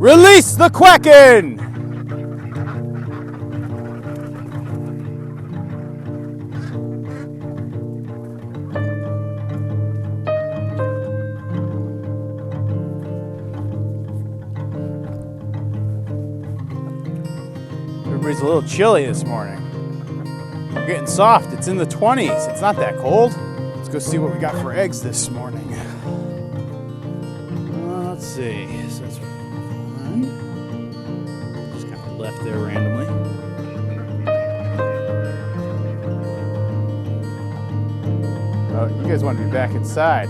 Release the Kraken! Everybody's a little chilly this morning. We're getting soft. It's in the 20s. It's not that cold. Let's go see what we got for eggs this morning. Let's see. So that's one. Just kind of left there randomly. Oh, you guys want to be back inside.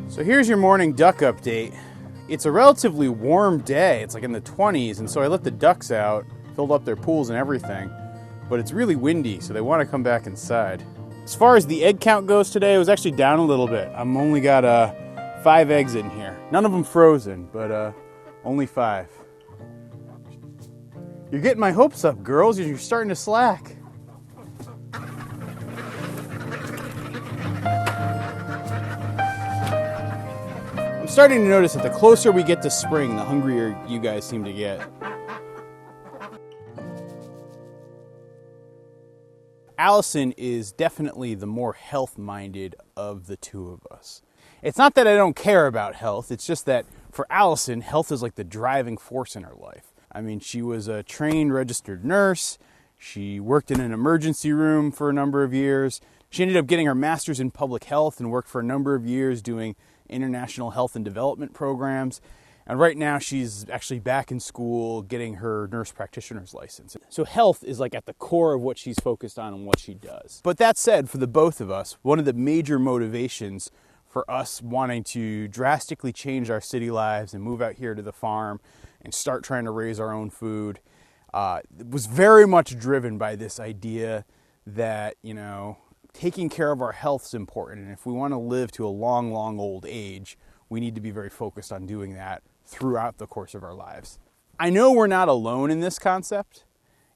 So here's your morning duck update. It's a relatively warm day. It's like in the 20s, and so I let the ducks out, filled up their pools and everything, but it's really windy, so they want to come back inside. As far as the egg count goes today, it was actually down a little bit. I'm only got 5 eggs in here. None of them frozen, but only 5. You're getting my hopes up, girls. You're starting to slack. I'm starting to notice that the closer we get to spring, the hungrier you guys seem to get. Allison is definitely the more health-minded of the two of us. It's not that I don't care about health, it's just that for Allison, health is like the driving force in her life. I mean, she was a trained registered nurse, she worked in an emergency room for a number of years, she ended up getting her master's in public health and worked for a number of years doing international health and development programs. And right now she's actually back in school getting her nurse practitioner's license. So health is like at the core of what she's focused on and what she does. But that said, for the both of us, one of the major motivations for us wanting to drastically change our city lives and move out here to the farm and start trying to raise our own food was very much driven by this idea that, you know, taking care of our health is important, and if we want to live to a long, long old age, we need to be very focused on doing that throughout the course of our lives. I know we're not alone in this concept.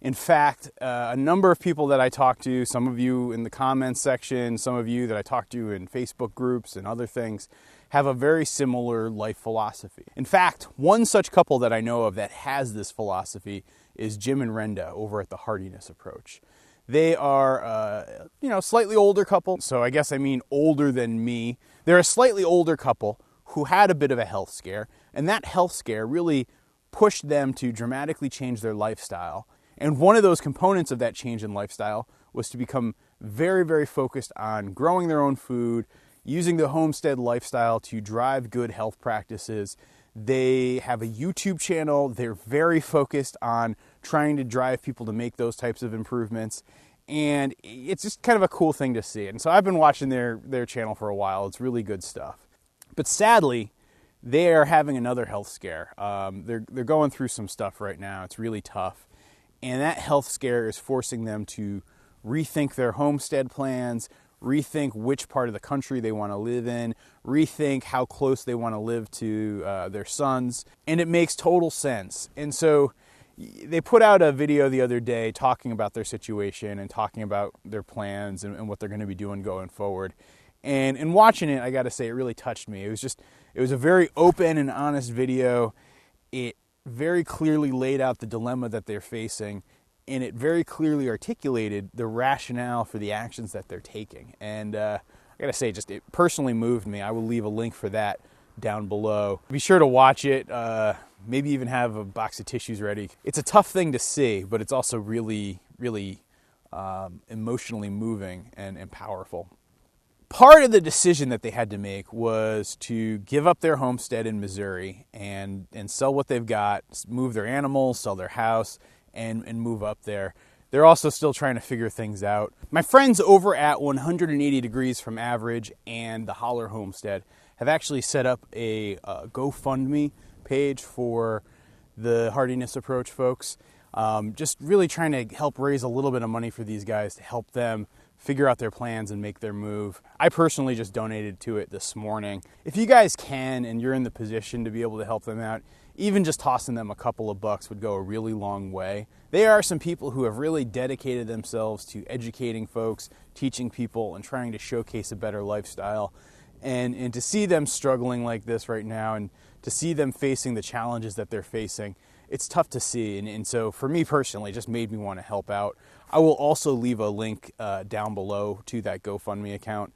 In fact, a number of people that I talk to, some of you in the comments section, some of you that I talk to in Facebook groups and other things, have a very similar life philosophy. In fact, one such couple that I know of that has this philosophy is Jim and Rhenda over at the Heartiness Approach. They are, slightly older couple. So I guess I mean older than me. They're a slightly older couple who had a bit of a health scare. And that health scare really pushed them to dramatically change their lifestyle. And one of those components of that change in lifestyle was to become very, very focused on growing their own food, using the homestead lifestyle to drive good health practices. They have a YouTube channel. They're very focused on trying to drive people to make those types of improvements. And it's just kind of a cool thing to see. And so I've been watching their channel for a while. It's really good stuff. But sadly, they are having another health scare. They're going through some stuff right now. It's really tough. And that health scare is forcing them to rethink their homestead plans, rethink which part of the country they want to live in, rethink how close they want to live to their sons, and it makes total sense. And so they put out a video the other day talking about their situation and talking about their plans and what they're going to be doing going forward. And in watching it, I got to say, it really touched me. It was a very open and honest video. It very clearly laid out the dilemma that they're facing, and it very clearly articulated the rationale for the actions that they're taking. And I gotta say, it personally moved me. I will leave a link for that down below. Be sure to watch it, maybe even have a box of tissues ready. It's a tough thing to see, but it's also really, really emotionally moving and powerful. Part of the decision that they had to make was to give up their homestead in Missouri and sell what they've got, move their animals, sell their house, and move up there. They're also still trying to figure things out. My friends over at 180 Degrees from Average and the Holler Homestead have actually set up a GoFundMe page for the Heartiness Approach folks. Just really trying to help raise a little bit of money for these guys to help them figure out their plans and make their move. I personally just donated to it this morning. If you guys can and you're in the position to be able to help them out, even just tossing them a couple of bucks would go a really long way. There are some people who have really dedicated themselves to educating folks, teaching people, and trying to showcase a better lifestyle. And to see them struggling like this right now, and to see them facing the challenges that they're facing, it's tough to see. And so for me personally, it just made me want to help out. I will also leave a link down below to that GoFundMe account.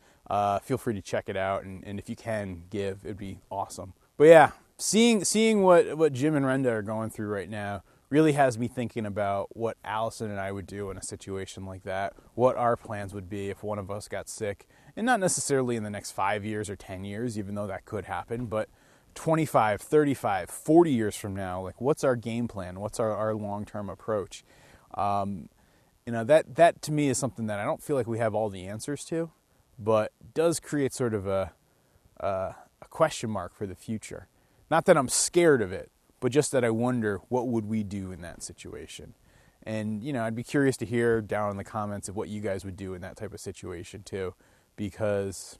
Feel free to check it out, and if you can give, it'd be awesome. But yeah, seeing what Jim and Rhenda are going through right now really has me thinking about what Allison and I would do in a situation like that, what our plans would be if one of us got sick, and not necessarily in the next 5 years or 10 years, even though that could happen, but 25, 35, 40 years from now, like what's our game plan? What's our long-term approach? That to me is something that I don't feel like we have all the answers to, but does create sort of a question mark for the future. Not that I'm scared of it, but just that I wonder what would we do in that situation. And, I'd be curious to hear down in the comments of what you guys would do in that type of situation too, because,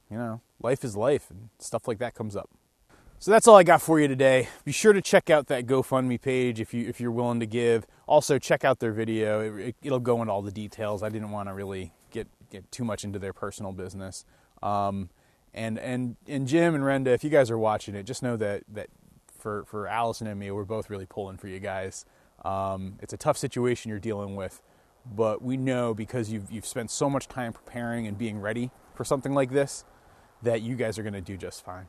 life is life and stuff like that comes up. So that's all I got for you today. Be sure to check out that GoFundMe page if you're willing to give. Also, check out their video. It'll go into all the details. I didn't want to really get too much into their personal business. And Jim and Rhenda, if you guys are watching it, just know that for Allison and me, we're both really pulling for you guys. It's a tough situation you're dealing with, but we know because you've spent so much time preparing and being ready for something like this, that you guys are going to do just fine.